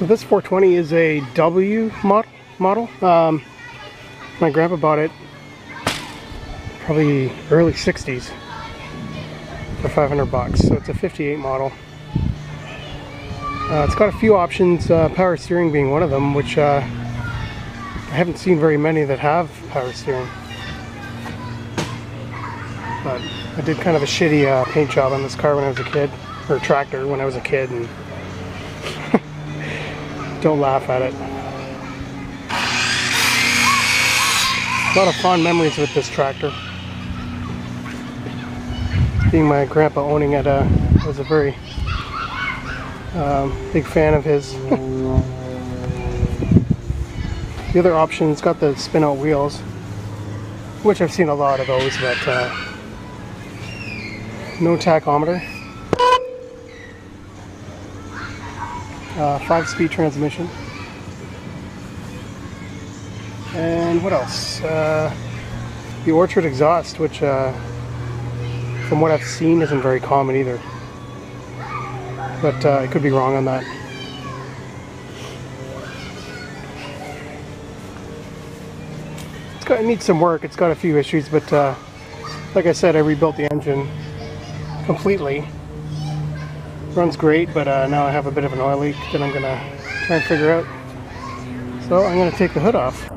So this 420 is a W model. My grandpa bought it probably early 60s for 500 bucks. So it's a 58 model. It's got a few options, power steering being one of them, which I haven't seen very many that have power steering. But I did kind of a shitty paint job on this car when I was a kid, or tractor when I was a kid, and don't laugh at it. A lot of fond memories with this tractor. Being my grandpa owning it, I was a very big fan of his. The other option, it's got the spin out wheels, which I've seen a lot of those, but no tachometer. 5-speed transmission. And what else? The Orchard exhaust, which from what I've seen isn't very common either. But I could be wrong on that. It needs some work. It's got a few issues, but like I said, I rebuilt the engine completely. Runs great, but now I have a bit of an oil leak that I'm going to try and figure out. So I'm going to take the hood off.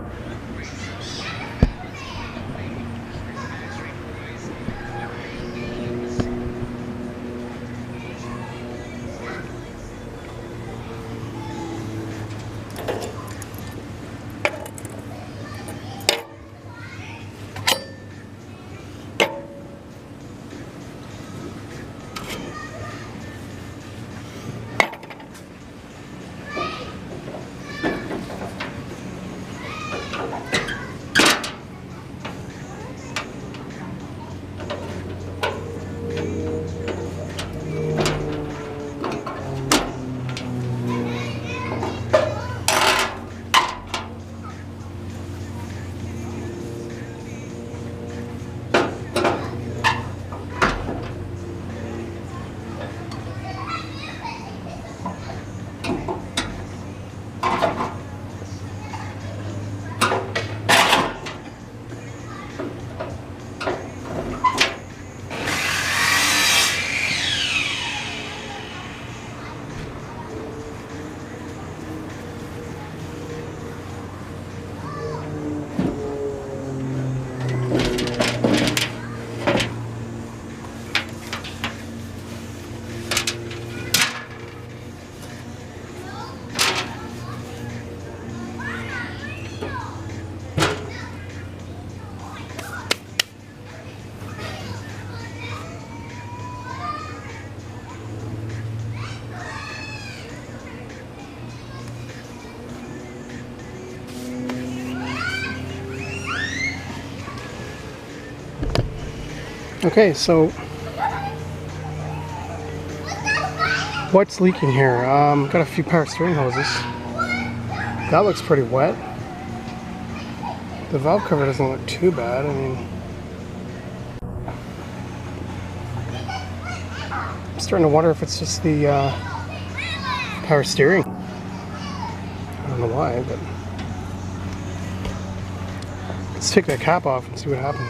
Okay, so what's leaking here? Got a few power steering hoses. That looks pretty wet. The valve cover doesn't look too bad. I mean, I'm starting to wonder if it's just the power steering. I don't know why, but let's take that cap off and see what happens.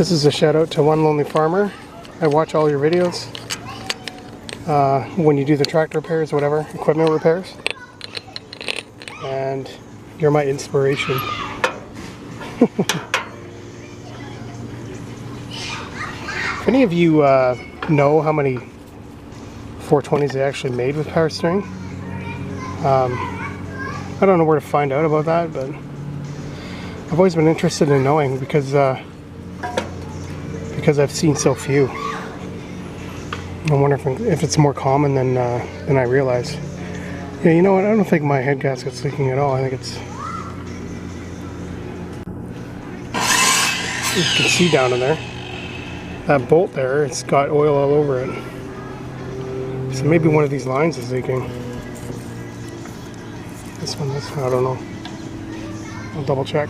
This is a shout out to One Lonely Farmer. I watch all your videos when you do the tractor repairs, whatever, equipment repairs. And you're my inspiration. If any of you know how many 420s they actually made with power steering, I don't know where to find out about that, but I've always been interested in knowing because I've seen so few. I wonder if it's more common than I realize. Yeah, you know what? I don't think my head gasket's leaking at all. I think it's... You can see down in there. That bolt there, it's got oil all over it. So maybe one of these lines is leaking. This one, I don't know. I'll double check.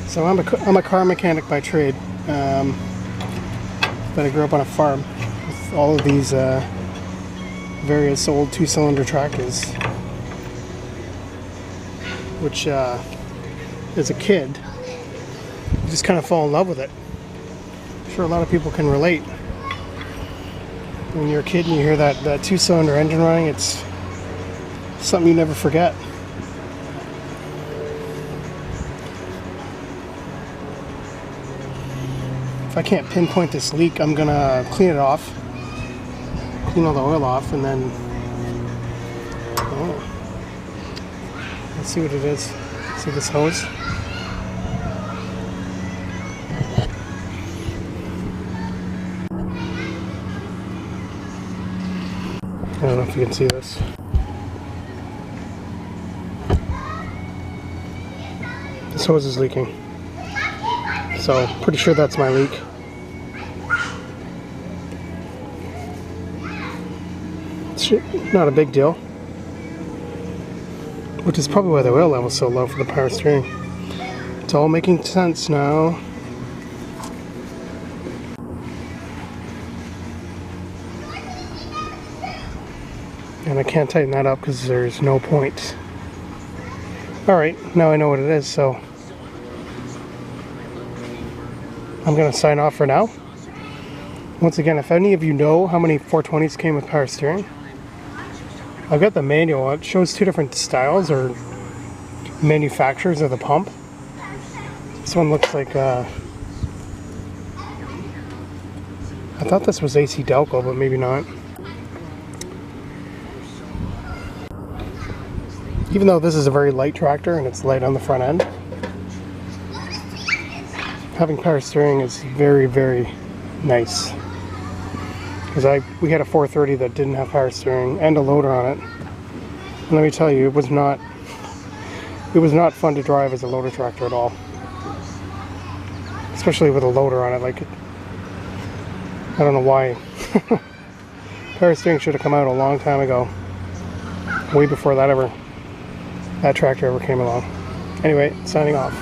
So I'm a car mechanic by trade, but I grew up on a farm with all of these various old two-cylinder tractors, which as a kid, you just kind of fall in love with it. I'm sure a lot of people can relate. When you're a kid and you hear that two-cylinder engine running, it's something you never forget. If I can't pinpoint this leak, I'm gonna clean it off, clean all the oil off, and then let's see what it is. See this hose? I don't know if you can see this. This hose is leaking. So, pretty sure that's my leak. It's not a big deal. Which is probably why the oil level's so low for the power steering. It's all making sense now. And I can't tighten that up because there's no point. Alright, now I know what it is, so I'm going to sign off for now. Once again, if any of you know how many 420s came with power steering, I've got the manual. It shows two different styles or manufacturers of the pump. This one looks like I thought this was AC Delco, but maybe not. Even though this is a very light tractor and it's light on the front end, having power steering is very, very nice. Because we had a 430 that didn't have power steering and a loader on it. And let me tell you, it was not fun to drive as a loader tractor at all. Especially with a loader on it. Like, I don't know why. Power steering should have come out a long time ago. Way before that tractor ever came along. Anyway, signing off.